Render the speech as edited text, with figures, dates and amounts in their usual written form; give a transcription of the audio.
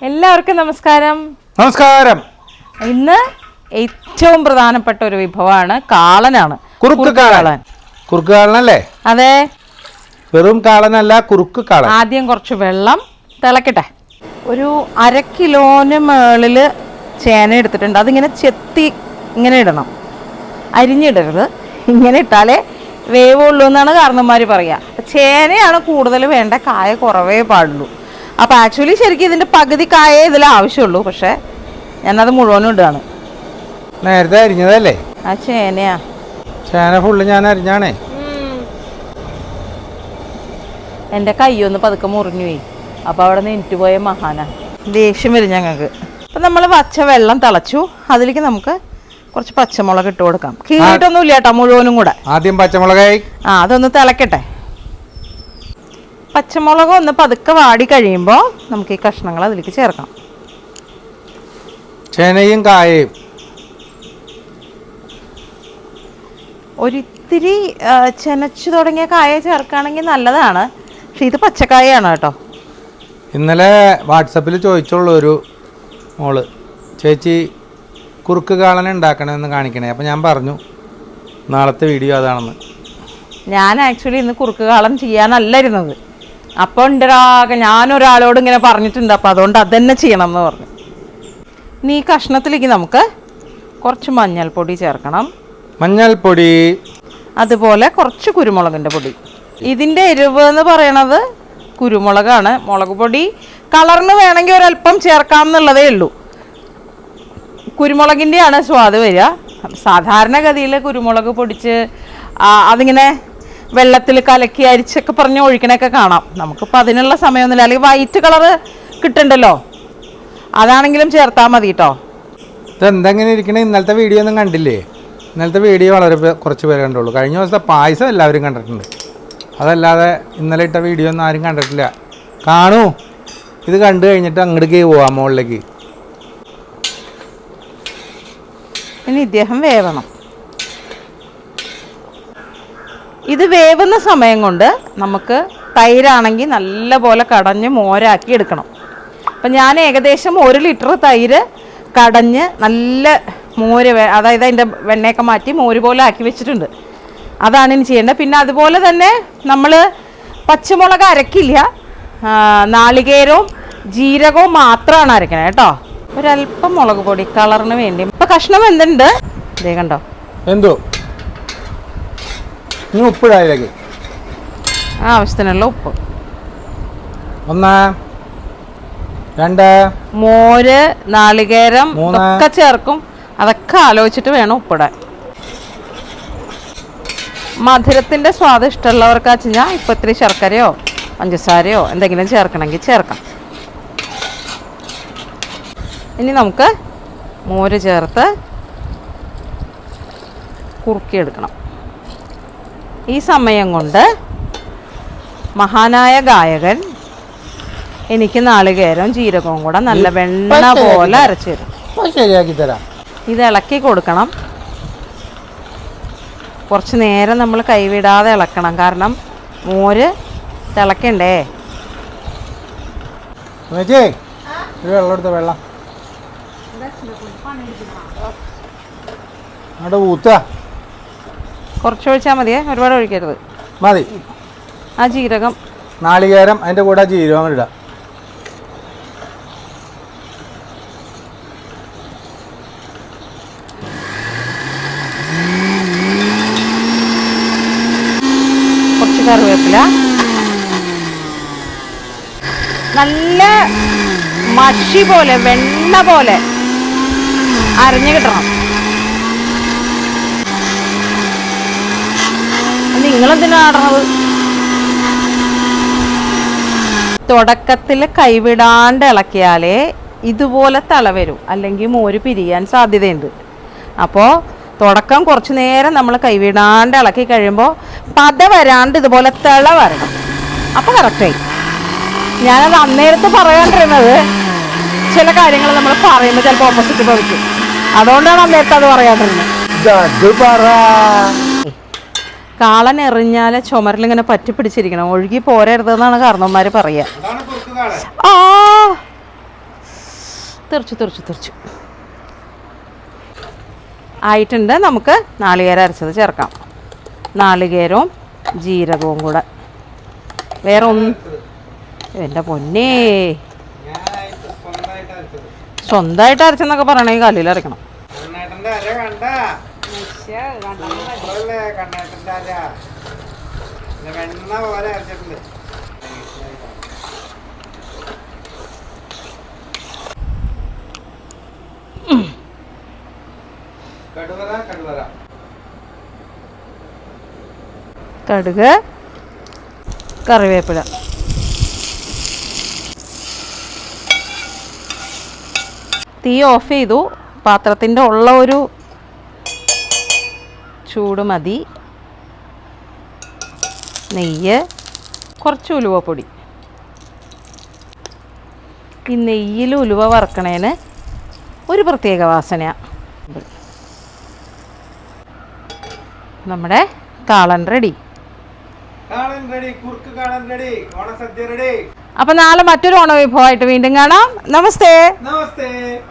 എല്ലാവർക്കും നമസ്കാരം. നമസ്കാരം. ഇന്ന് ഏറ്റവും പ്രധാനപ്പെട്ട ഒരു വിഭവമാണ് കാളനാണ്. കുറുക്ക് കാളൻ. കുറുക്ക് കാളനല്ലേ? അതെ, വെറും കാളനല്ല, കുറുക്ക് കാളൻ. ആദ്യം കുറച്ച് വെള്ളം തിളക്കട്ടെ. ഒരു 1/2 കിലോന് മേളില് ചേന എടുത്തിട്ടുണ്ട്. അതിങ്ങനെ ചെത്തി ഇങ്ങനെ ഇടണം, അരിഞ്ഞിടരുത്. ഇങ്ങനെ ഇട്ടാലേ വേവുള്ളൂ എന്നാണ് കാരണന്മാർ പറയുക. ചേനയാണ് കൂടുതൽ വേണ്ട, കായ കുറവേ പാടുള്ളൂ. അപ്പോൾ ആക്ച്വലി ശരിക്കും ഇതിൻ്റെ പകുതി കായേ ഇതിൽ ആവശ്യമുള്ളൂ. പക്ഷേ ഞാനത് മുഴുവനും ഇടുകയാണ്. നേരത്തെ അരിഞ്ഞതല്ലേ? ആ ചേനയാ. ചേന ഫുള്ള് ഞാൻ അരിഞ്ഞാണേ. എൻ്റെ കയ്യൊന്ന് പതുക്കെ മുറിഞ്ഞു പോയി. അപ്പോൾ അവിടെ നിന്ന് പോയ മഹാന ദേഷ്യം വരും ഞങ്ങൾക്ക്. അപ്പം നമ്മൾ വച്ച വെള്ളം തിളച്ചു. അതിലേക്ക് നമുക്ക് കുറച്ച് പച്ചമുളക് ഇട്ട് കൊടുക്കാം. കീറിയിട്ടൊന്നും ഇല്ല കേട്ടോ, മുഴുവനും കൂടെ. ആദ്യം പച്ചമുളകായി അതൊന്ന് തിളക്കട്ടെ. പച്ചമുളക് ഒന്ന് പതുക്കെ വാടി കഴിയുമ്പോൾ നമുക്ക് ഈ കഷ്ണങ്ങൾ അതിലേക്ക് ചേർക്കാം. ചേനയും കായയും ഒരിത്തിരി ചെനച്ചു തുടങ്ങിയ കായ ചേർക്കുകയാണെങ്കിൽ നല്ലതാണ്. പക്ഷെ ഇത് പച്ചക്കായാണ് കേട്ടോ. ഇന്നലെ വാട്സപ്പിൽ ചോദിച്ചുള്ളൂ ഒരു മോള്, ചേച്ചി കുറുക്ക് കാളൻ ഉണ്ടാക്കണമെന്ന് കാണിക്കണേ. അപ്പം ഞാൻ പറഞ്ഞു നാളത്തെ വീഡിയോ അതാണെന്ന്. ഞാൻ ആക്ച്വലി ഇന്ന് കുറുക്ക് കാളൻ ചെയ്യാനല്ല ഇരുന്നത്. അപ്പോൾ ഉണ്ടരാകെ ഞാനൊരാളോട് ഇങ്ങനെ പറഞ്ഞിട്ടുണ്ട്, അപ്പോൾ അതുകൊണ്ട് അതന്നെ ചെയ്യണം എന്ന് പറഞ്ഞു. ഇനി ഈ കഷ്ണത്തിലേക്ക് നമുക്ക് കുറച്ച് മഞ്ഞൾപ്പൊടി ചേർക്കണം. മഞ്ഞൾപ്പൊടി, അതുപോലെ കുറച്ച് കുരുമുളകിൻ്റെ പൊടി. ഇതിൻ്റെ എരിവ് എന്ന് പറയണത് കുരുമുളകാണ്. മുളക് പൊടി കളറിന് വേണമെങ്കിൽ ഒരല്പം ചേർക്കാം എന്നുള്ളതേ ഉള്ളൂ. കുരുമുളകിൻ്റെയാണ് സ്വാദ് വരിക. സാധാരണഗതിയിൽ കുരുമുളക് പൊടിച്ച് അതിങ്ങനെ വെള്ളത്തിൽ കലക്കി അരിച്ചൊക്കെ പറഞ്ഞ് ഒഴിക്കണൊക്കെ കാണാം. നമുക്കിപ്പോൾ അതിനുള്ള സമയമൊന്നുമില്ല. അല്ലെങ്കിൽ വൈറ്റ് കളറ് കിട്ടണ്ടല്ലോ, അതാണെങ്കിലും ചേർത്താൽ മതി കേട്ടോ. ഇതെന്തെങ്ങനെ ഇരിക്കണേ? ഇന്നലത്തെ വീഡിയോ ഒന്നും കണ്ടില്ലേ? ഇന്നലത്തെ വീഡിയോ വളരെ കുറച്ച് പേര് കണ്ടുള്ളൂ. കഴിഞ്ഞ ദിവസത്തെ പായസം എല്ലാവരും കണ്ടിട്ടുണ്ട്. അതല്ലാതെ ഇന്നലെ ഇട്ട വീഡിയോ ഒന്നും ആരും കണ്ടിട്ടില്ല. കാണൂ, ഇത് കണ്ടു കഴിഞ്ഞിട്ട് അങ്ങോട്ടേക്ക് പോവാം, മുകളിലേക്ക്. ഇനി ഇദ്ദേഹം വേവണം. ഇത് വേവുന്ന സമയം കൊണ്ട് നമുക്ക് തൈരാണെങ്കിൽ നല്ല പോലെ കടഞ്ഞ് മോരാക്കി എടുക്കണം. അപ്പം ഞാൻ ഏകദേശം 1 ലിറ്റർ തൈര് കടഞ്ഞ് നല്ല മോര്, അതായത് അതിൻ്റെ വെണ്ണയൊക്കെ മാറ്റി മോര് പോലെ ആക്കി വെച്ചിട്ടുണ്ട്. അതാണ് ഇനി ചെയ്യേണ്ടത്. പിന്നെ അതുപോലെ തന്നെ നമ്മൾ പച്ചമുളക് അരക്കില്ല, നാളികേരവും ജീരകവും മാത്രമാണ് അരക്കണത് കേട്ടോ. ഒരല്പം മുളക് പൊടി കളറിന് വേണ്ടി. ഇപ്പം കഷ്ണം എന്തുണ്ട് ഇതേ കണ്ടോ? എന്തോ ഇനി ഉപ്പിടായിലേക്ക് ആവശ്യത്തിനുള്ള ഉപ്പ്. 1 2 മോര്, നാളികേരം ഒക്കെ ചേർക്കും. അതൊക്കെ ആലോചിച്ചിട്ട് വേണം ഉപ്പിടാൻ. മധുരത്തിൻ്റെ സ്വാദ് ഇഷ്ടമുള്ളവർക്ക് വെച്ചാൽ ഇപ്പം ഇത്തിരി ശർക്കരയോ പഞ്ചസാരയോ എന്തെങ്കിലും ചേർക്കണമെങ്കിൽ ചേർക്കാം. ഇനി നമുക്ക് മോര് ചേർത്ത് കുറുക്കിയെടുക്കണം. ഈ സമയം കൊണ്ട് മഹാനായ ഗായകൻ എനിക്ക് നാളികേരവും ജീരകവും കൂടെ നല്ല വെണ്ണ പോലെ അരച്ചു തരും. ശരിയാക്കി തരാം. ഇത് ഇളക്കി കൊടുക്കണം. കുറച്ച് നേരം നമ്മൾ കൈവിടാതെ ഇളക്കണം, കാരണം മോര് തിളക്കണ്ടേ. വെള്ളം എടുത്ത വെള്ളം അവിടെ ഊത്ത കുറച്ച് ഒഴിച്ചാൽ മതിയേ, ഒരുപാട് ഒഴിക്കരുത്. മതി. ആ ജീരകം, നാളികേരം, അതിൻ്റെ കൂടെ ജീരകം ഇടാം. കുറച്ച് കറിവേപ്പില. നല്ല മഷി പോലെ വെണ്ണ പോലെ അരഞ്ഞു കിട്ടണം. നിങ്ങളെന്തിനാടണത്? തുടക്കത്തിൽ കൈവിടാണ്ട് ഇളക്കിയാലേ ഇതുപോലെ തള വരും, അല്ലെങ്കിൽ മോര് പിരിയാൻ സാധ്യതയുണ്ട്. അപ്പോൾ തുടക്കം കുറച്ച് നേരം നമ്മൾ കൈവിടാണ്ട് ഇളക്കി കഴിയുമ്പോൾ പത വരാണ്ട് ഇതുപോലെ തിള വരണം. അപ്പോൾ കറക്റ്റായി. ഞാനത് അന്നേരത്ത് പറയാണ്ടിരുന്നത്, ചില കാര്യങ്ങൾ നമ്മൾ പറയുമ്പോൾ ചിലപ്പോൾ ഓപ്പോസിറ്റ് ഭവിക്കും. അതുകൊണ്ടാണ് അന്നേരത്ത് അത് പറയാണ്ടിരുന്നത്. കാളൻ എറിഞ്ഞാൽ ചുമരിലിങ്ങനെ പറ്റി പിടിച്ചിരിക്കണം, ഒഴുകി പോരരുതെന്നാണ് കാരണവന്മാർ പറയുക. ആ തെറിച്ചു ആയിട്ടുണ്ട്. നമുക്ക് നാളികേരം അരച്ചത് ചേർക്കാം. നാളികേരവും ജീരകവും കൂടെ. വേറെ ഒന്നും എൻ്റെ പൊന്നേ, സ്വന്തമായിട്ട് അരച്ചെന്നൊക്കെ പറയണമെങ്കിൽ കല്ലിൽ അരക്കണം. കടുക്, കറിവേപ്പില, തീ ഓഫ് ചെയ്തു. പാത്രത്തിൻ്റെ ഉള്ള ഒരു ചൂട് മതി. നെയ്യ്, കുറച്ച് ഉലുവപ്പൊടി. ഈ നെയ്യിൽ ഉലുവ വറക്കണേന് ഒരു പ്രത്യേക വാസനയാണ്. നമ്മുടെ കാളൻ റെഡി. അപ്പം നാളെ മറ്റൊരു ഓണവിഭവമായിട്ട് വീണ്ടും കാണാം. നമസ്തേ.